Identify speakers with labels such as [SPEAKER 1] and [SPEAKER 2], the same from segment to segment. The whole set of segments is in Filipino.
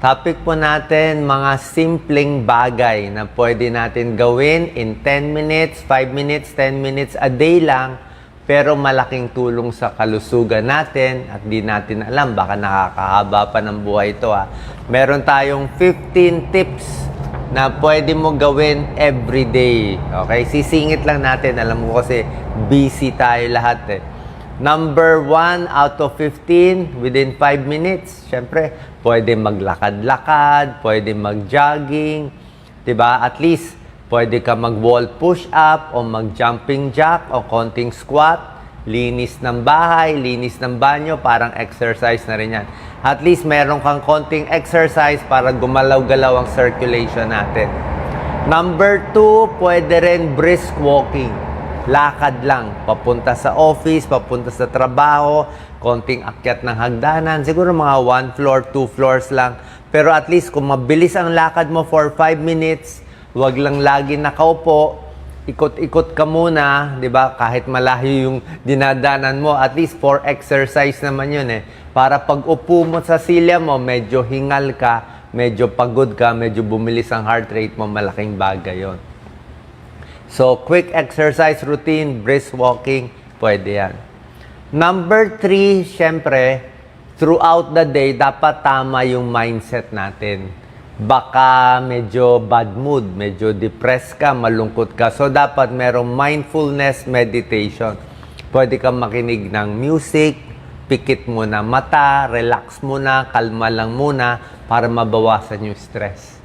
[SPEAKER 1] Topic po natin, mga simpleng bagay na pwede natin gawin in 10 minutes, 5 minutes, 10 minutes a day lang, pero malaking tulong sa kalusugan natin at di natin alam, baka nakakahaba pa ng buhay ito ha. Meron tayong 15 tips na pwede mo gawin every day. Okay? Sisingit lang natin. Alam mo kasi busy tayo lahat eh. Number 1 out of 15 within 5 minutes. Siyempre, pwede maglakad-lakad, pwede mag-jogging, 'di ba? At least pwede ka mag-wall push-up o mag-jumping jack o konting squat, linis ng bahay, linis ng banyo, parang exercise na rin 'yan. At least meron kang konting exercise para gumalaw-galaw ang circulation natin. Number 2, pwede rin brisk walking. Lakad lang, papunta sa office, papunta sa trabaho, konting akyat ng hagdanan, siguro mga 1 floor, 2 floors lang. Pero at least kung mabilis ang lakad mo for 5 minutes, wag lang lagi nakaupo, ikot-ikot ka muna, 'di ba? Kahit malayo yung dinadanan mo, at least for exercise naman 'yun eh. Para pag upo mo sa silya mo, medyo hingal ka, medyo pagod ka, medyo bumilis ang heart rate mo, malaking bagay 'yon. So, quick exercise routine, brisk walking, pwede yan. Number 3, syempre, throughout the day, dapat tama yung mindset natin. Baka medyo bad mood, medyo depressed ka, malungkot ka. So, dapat merong mindfulness meditation. Pwede kang makinig ng music, pikit muna mata, relax muna, kalma lang muna para mabawasan yung stress.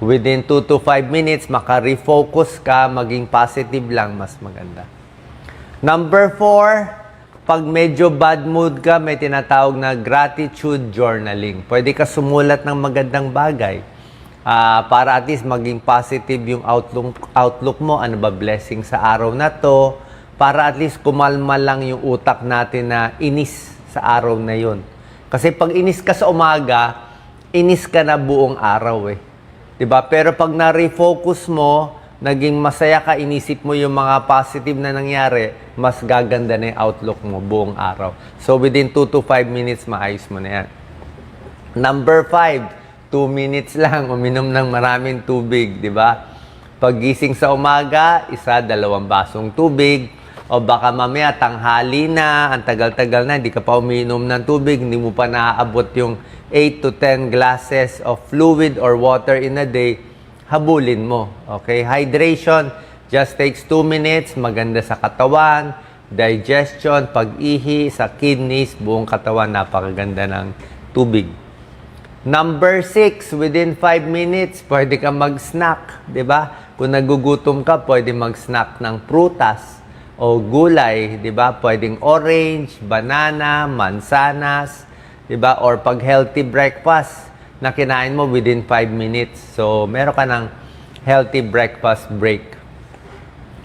[SPEAKER 1] Within 2 to 5 minutes, maka-refocus ka, maging positive lang, mas maganda. Number 4, pag medyo bad mood ka, may tinatawag na gratitude journaling. Pwede ka sumulat ng magandang bagay para at least maging positive yung outlook mo. Ano ba blessing sa araw na to? Para at least kumalma lang yung utak natin na inis sa araw na yun. Kasi pag inis ka sa umaga, inis ka na buong araw eh. Diba? Pero pag na-refocus mo, naging masaya ka, inisip mo yung mga positive na nangyari, mas gaganda na yung outlook mo buong araw. So, within 2 to 5 minutes, maayos mo na yan. Number 5, 2 minutes lang, uminom ng maraming tubig, di ba? Paggising sa umaga, 1, 2 basong tubig, o baka mamaya tanghali na, ang tagal-tagal na, hindi ka pa uminom ng tubig, hindi mo pa naaabot yung 8 to 10 glasses of fluid or water in a day, habulin mo. Okay? Hydration just takes 2 minutes, maganda sa katawan, digestion, pag-ihi, sa kidneys, buong katawan, napakaganda ng tubig. Number 6, within 5 minutes, pwede ka mag-snack, di ba? Kung nagugutom ka, pwede mag-snack ng prutas o gulay, di ba? Pwedeng orange, banana, mansanas, di ba? Or pag healthy breakfast na kinain mo within 5 minutes. So, meron ka ng healthy breakfast break.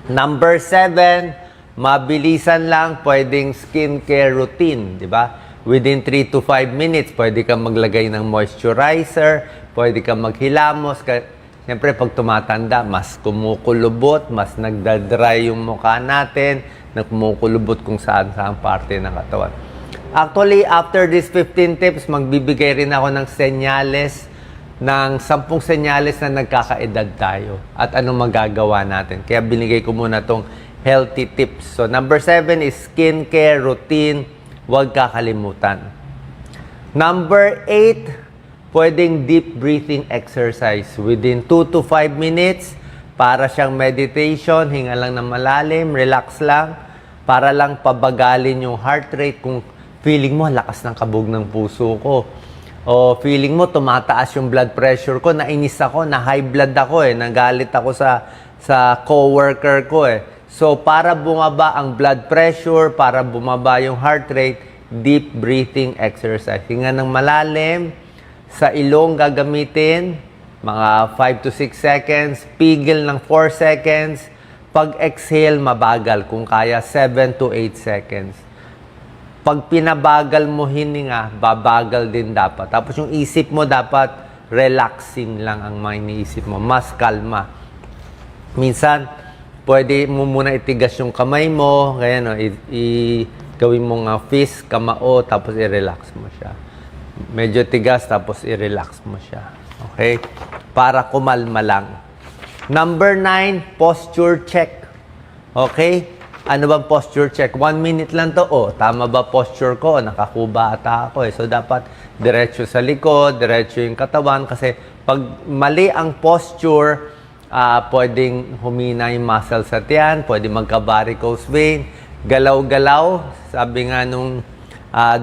[SPEAKER 1] Number 7, mabilisan lang, pwedeng skincare routine, di ba? Within 3 to 5 minutes, pwede kang maglagay ng moisturizer, pwede kang maghilamos. Siyempre, pag tumatanda, mas kumukulubot, mas nagdadry yung mukha natin, kumukulubot kung saan-saan parte ng katawan. Actually, after this 15 tips, magbibigay rin ako ng senyales, ng 10 senyales na nagkakaedad tayo at anong magagawa natin. Kaya binigay ko muna tong healthy tips. So, number 7 is skincare routine. Huwag kakalimutan. Number 8, pwedeng deep breathing exercise. Within 2 to 5 minutes, para siyang meditation, hinga lang ng malalim, relax lang, para lang pabagalin yung heart rate. Kung feeling mo, lakas ng kabog ng puso ko. O feeling mo, tumataas yung blood pressure ko, nainis ako, na high blood ako eh, nagalit ako sa coworker ko eh. So, para bumaba ang blood pressure, para bumaba yung heart rate, deep breathing exercise. Hinga ng malalim, sa ilong gagamitin, mga 5 to 6 seconds, pigil ng 4 seconds, pag exhale, mabagal, kung kaya 7 to 8 seconds. Pag pinabagal mo hininga, babagal din dapat. Tapos yung isip mo dapat relaxing lang ang mga iniisip mo. Mas kalma. Minsan, pwede mo muna itigas yung kamay mo. Kaya no, gawin mo nga fist, kamao, tapos i-relax mo siya. Medyo tigas, tapos i-relax mo siya. Okay? Para kumalma lang. Number 9, posture check. Okay? Ano ba posture check? 1 minute lang to. Oh, tama ba posture ko? Nakakuba ata ako eh. So, dapat diretso sa likod, diretso yung katawan. Kasi pag mali ang posture, pwedeng humina yung muscle sa tiyan, pwedeng magka-varicose vein, galaw-galaw. Sabi nga nung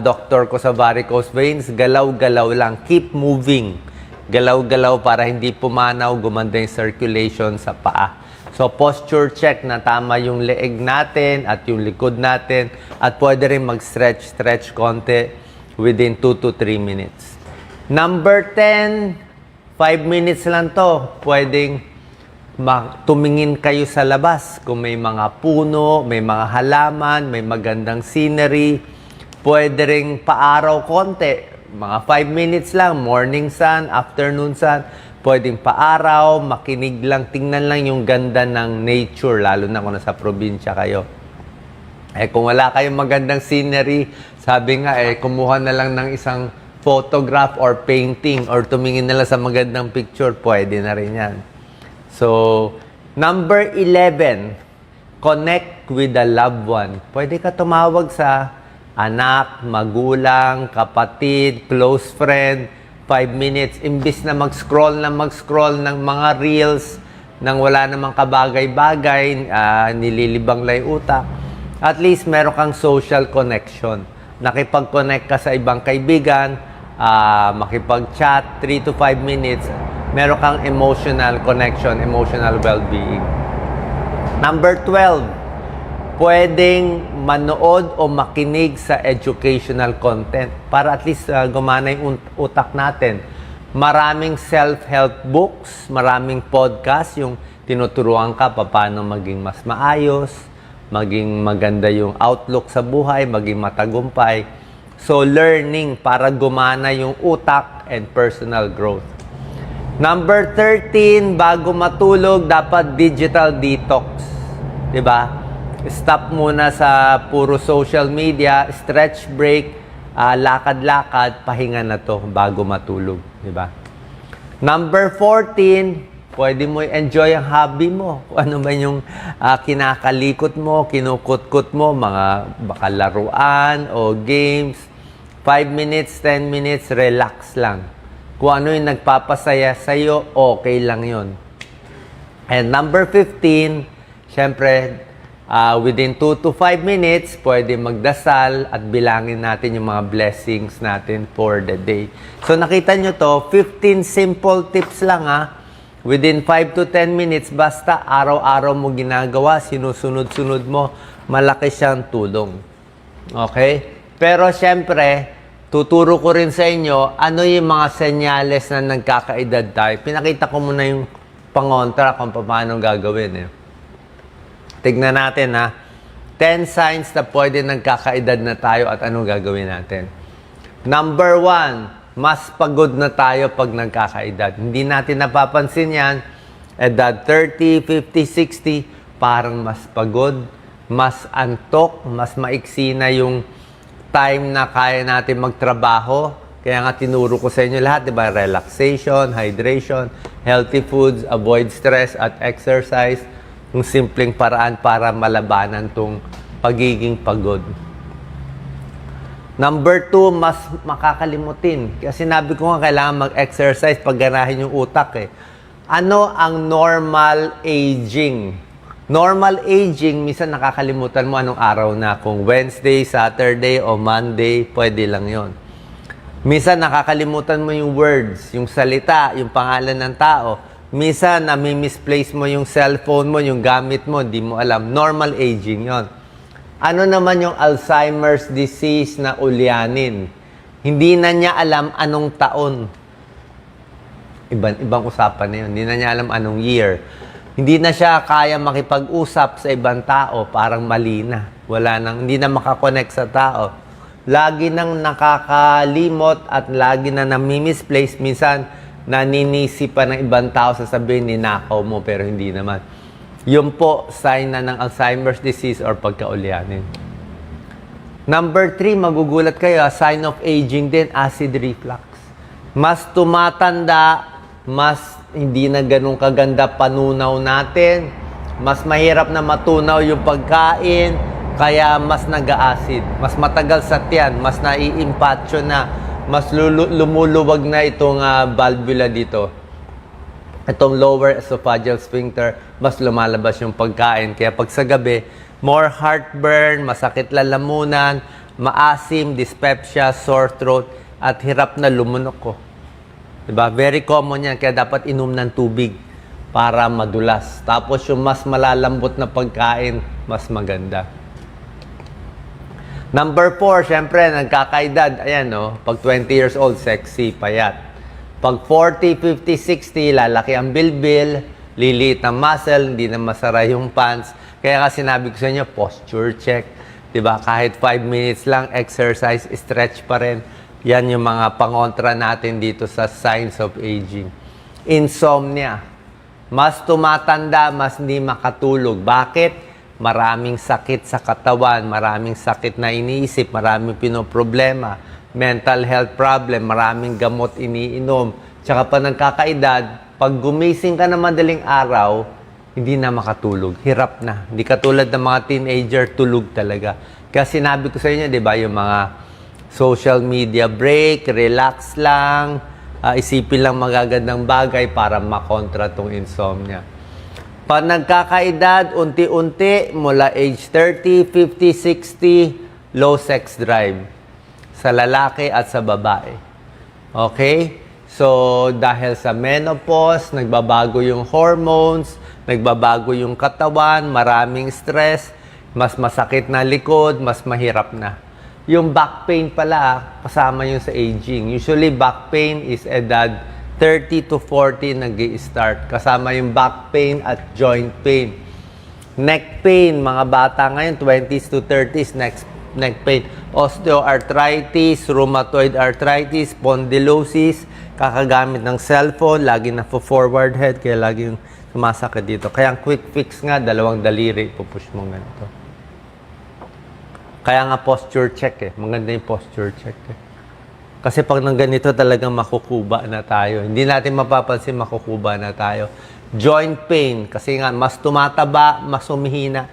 [SPEAKER 1] doktor ko sa varicose veins, galaw-galaw lang. Keep moving. Galaw-galaw para hindi pumanaw, gumanda yung circulation sa paa. So, posture check na tama yung leeg natin at yung likod natin. At pwede rin mag-stretch konti within 2 to 3 minutes. Number 10, 5 minutes lang to. Pwedeng tumingin kayo sa labas. Kung may mga puno, may mga halaman, may magandang scenery. Pwede rin paaraw konti. Mga 5 minutes lang. Morning sun, afternoon sun. Pwedeng paaraw, makinig lang, tingnan lang yung ganda ng nature, lalo na kung nasa probinsya kayo. Kung wala kayong magandang scenery, sabi nga, kumuha na lang ng isang photograph or painting or tumingin na lang sa magandang picture, pwede na rin yan. So, number 11, connect with the loved one. Pwede ka tumawag sa anak, magulang, kapatid, close friend, 5 minutes, imbis na mag-scroll ng mga reels nang wala namang kabagay-bagay, nililibang lang yung utak. At least meron kang social connection. Nakipag-connect ka sa ibang kaibigan, makipag-chat, 3 to 5 minutes, meron kang emotional connection, emotional well-being. Number 12, pwedeng manood o makinig sa educational content para at least gumana yung utak natin. Maraming self-help books, maraming podcast yung tinuturuan ka paano maging mas maayos, maging maganda yung outlook sa buhay, maging matagumpay. So, learning para gumana yung utak and personal growth. Number 13, bago matulog, dapat digital detox. Diba? Stop muna sa puro social media, stretch break, lakad-lakad, pahinga na to bago matulog, di ba? Number 14, pwede mo enjoy ang hobby mo. Kung ano ba yung kinakalikot mo, kinukutkot mo, mga baka laruan o games. 5 minutes, 10 minutes, relax lang. Kung ano yung nagpapasaya sa'yo, okay lang yon. And number 15, syempre, within 2 to 5 minutes, pwede magdasal at bilangin natin yung mga blessings natin for the day. So, nakita nyo to, 15 simple tips lang Within 5 to 10 minutes, basta araw-araw mo ginagawa, sinusunod-sunod mo, malaki siyang tulong. Okay? Pero, syempre, tuturo ko rin sa inyo, ano yung mga senyales na nagkakaedad tayo. Pinakita ko muna yung pangontra kung paano gagawin. Tignan natin 10 signs na pwede nagkakaedad na tayo at anong gagawin natin. Number 1, mas pagod na tayo pag nagkakaedad. Hindi natin napapansin yan. Edad 30, 50, 60, parang mas pagod, mas antok, mas maiksi na yung time na kaya natin magtrabaho. Kaya nga tinuro ko sa inyo lahat, diba? Relaxation, hydration, healthy foods, avoid stress at exercise. Yung simpleng paraan para malabanan tong pagiging pagod. Number 2, mas makakalimutin. Kasi sinabi ko nga, kailangan mag-exercise pag ganahin yung utak Ano ang normal aging? Normal aging, minsan nakakalimutan mo anong araw na. Kung Wednesday, Saturday, o Monday, pwede lang yon. Minsan nakakalimutan mo yung words, yung salita, yung pangalan ng tao. Minsan, nami-misplace mo yung cellphone mo, yung gamit mo, di mo alam. Normal aging yon. Ano naman yung Alzheimer's disease na ulyanin? Hindi na niya alam anong taon. Ibang usapan na yun. Hindi na niya alam anong year. Hindi na siya kaya makipag-usap sa ibang tao. Parang mali na. Hindi na makakonect sa tao. Lagi nang nakakalimot at lagi na nami-misplace. Minsan, naninisi pa ng ibang tao, sasabihin, ninakaw mo, pero hindi naman. Yun po, sign na ng Alzheimer's disease or pagkaulyanin. Number 3, magugulat kayo, sign of aging din, acid reflux. Mas tumatanda, mas hindi na ganun kaganda panunaw natin, mas mahirap na matunaw yung pagkain, kaya mas nag-acid. Mas matagal sa tiyan, mas nai-impatcho na, mas lumuluwag na itong valvula dito. Itong lower esophageal sphincter, mas lumalabas yung pagkain. Kaya pag sa gabi, more heartburn, masakit lalamunan, maasim, dyspepsia, sore throat, at hirap na lumunok ko. Diba? Very common yan, kaya dapat inom ng tubig para madulas. Tapos yung mas malalambot na pagkain, mas maganda. Number 4, syempre, nagkakaedad. Ayan, no? Pag 20 years old, sexy, payat. Pag 40, 50, 60, lalaki ang bilbil, liliit ang muscle, hindi na masara yung pants. Kaya nga sinabi ko sa inyo, posture check. Diba? Kahit 5 minutes lang, exercise, stretch pa rin. Yan yung mga pangontra natin dito sa signs of aging. Insomnia. Mas tumatanda, mas hindi makatulog. Bakit? Maraming sakit sa katawan, maraming sakit na iniisip, maraming pinoproblema, mental health problem, maraming gamot iniinom. Tsaka pa nagkakaedad, pag gumising ka na madaling araw, hindi na makatulog. Hirap na. Hindi katulad ng mga teenager, tulog talaga. Kaya sinabi ko sa inyo, di ba, yung mga social media break, relax lang, isipin lang magagandang bagay para makontra tong insomnia. Pag nagkakaedad, unti-unti, mula age 30, 50, 60, low sex drive. Sa lalaki at sa babae. Okay? So, dahil sa menopause, nagbabago yung hormones, nagbabago yung katawan, maraming stress, mas masakit na likod, mas mahirap na. Yung back pain pala, kasama yung sa aging. Usually, back pain is edad 30 to 40 nag-i-start. Kasama yung back pain at joint pain. Neck pain, mga bata ngayon, 20s to 30s, neck pain. Osteoarthritis, rheumatoid arthritis, spondylosis, kakagamit ng cellphone, lagi na forward head, kaya lagi yung sumasakit dito. Kaya ang quick fix nga, 2 daliri, pupush mo ganito. Kaya nga posture check eh. Maganda yung posture check eh. Kasi pag nang ganito talagang makukuba na tayo. Hindi natin mapapansin makukuba na tayo. Joint pain, kasi nga mas tumataba, mas humihina.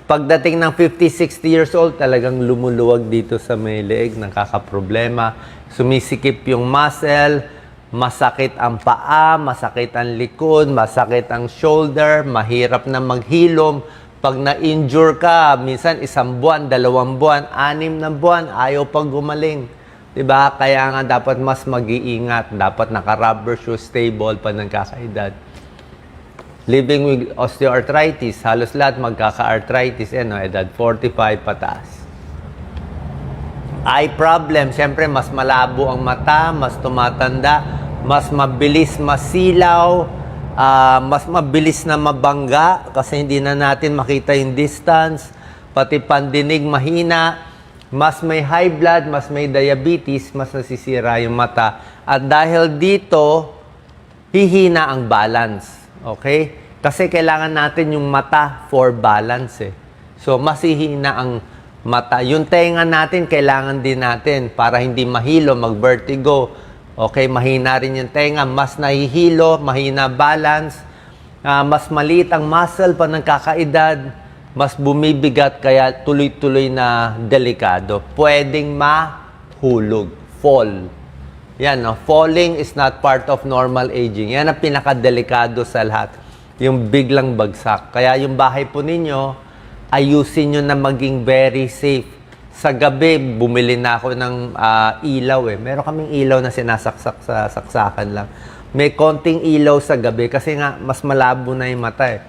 [SPEAKER 1] Pagdating ng 50, 60 years old, talagang lumuluwag dito sa may leeg, nakakaproblema. Sumisikip yung muscle, masakit ang paa, masakit ang likod, masakit ang shoulder, mahirap na maghilom. Pag na-injure ka, minsan 1 buwan, 2 buwan, 6 na buwan, ayaw pag gumaling. Diba? Kaya nga dapat mas mag-iingat. Dapat naka-rubber shoe, stable pa nagkakaedad. Living with osteoarthritis, halos lahat magkaka-arthritis, edad 45 pataas. Eye problem, siyempre mas malabo ang mata, mas tumatanda, mas mabilis masilaw, mas mabilis na mabangga kasi hindi na natin makita yung distance, pati pandinig mahina. Mas may high blood, mas may diabetes, mas nasisira yung mata. At dahil dito, hihina ang balance. Okay? Kasi kailangan natin yung mata for balance eh. So, mas hihina ang mata. Yung tenga natin, kailangan din natin para hindi mahilo, mag-vertigo. Okay? Mahina rin yung tenga. Mas nahihilo, mahina balance. Mas maliit ang muscle pa nagkakaedad. Mas bumibigat kaya tuloy-tuloy na delikado. Pwedeng mahulog, fall. Yan, no? Falling is not part of normal aging. Yan ang pinakadelikado sa lahat. Yung biglang bagsak. Kaya yung bahay po ninyo, ayusin nyo na maging very safe. Sa gabi, bumili na ako ng ilaw eh. Meron kaming ilaw na sinasaksak sa saksakan lang. May konting ilaw sa gabi kasi nga mas malabo na yung mata eh.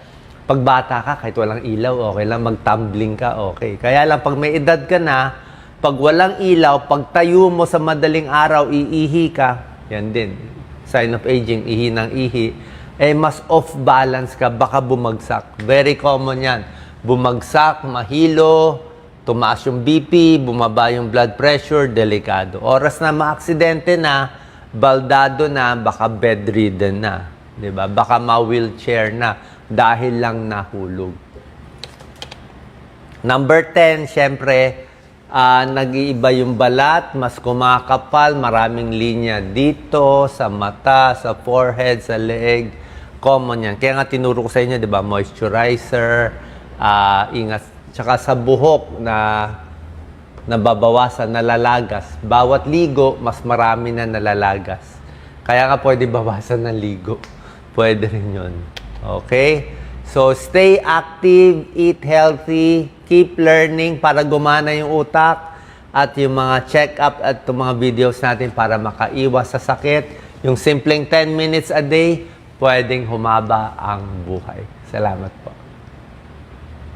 [SPEAKER 1] Pag bata ka, kahit walang ilaw, okay lang. Mag-tumbling ka, okay. Kaya lang, pag may edad ka na, pag walang ilaw, pag tayo mo sa madaling araw, iihi ka, yan din. Sign of aging, ihi ng ihi. Eh, mas off-balance ka, baka bumagsak. Very common yan. Bumagsak, mahilo, tumaas yung BP, bumaba yung blood pressure, delikado. Oras na maaksidente na, baldado na, baka bedridden na. Diba? Baka ma-wheelchair na. Dahil lang nahulog. Number 10, syempre, nag-iiba yung balat, mas kumakapal, maraming linya dito, sa mata, sa forehead, sa leeg. Common yan. Kaya nga tinuro ko sa inyo, di ba, moisturizer, ingat. Tsaka sa buhok na nababawasan, nalalagas. Bawat ligo, mas marami na nalalagas. Kaya nga pwede bawasan ng ligo. Pwede rin yun. Okay? So, stay active, eat healthy, keep learning para gumana yung utak at yung mga check-up at yung mga videos natin para makaiwas sa sakit. Yung simpleng 10 minutes a day, pwedeng humaba ang buhay. Salamat po.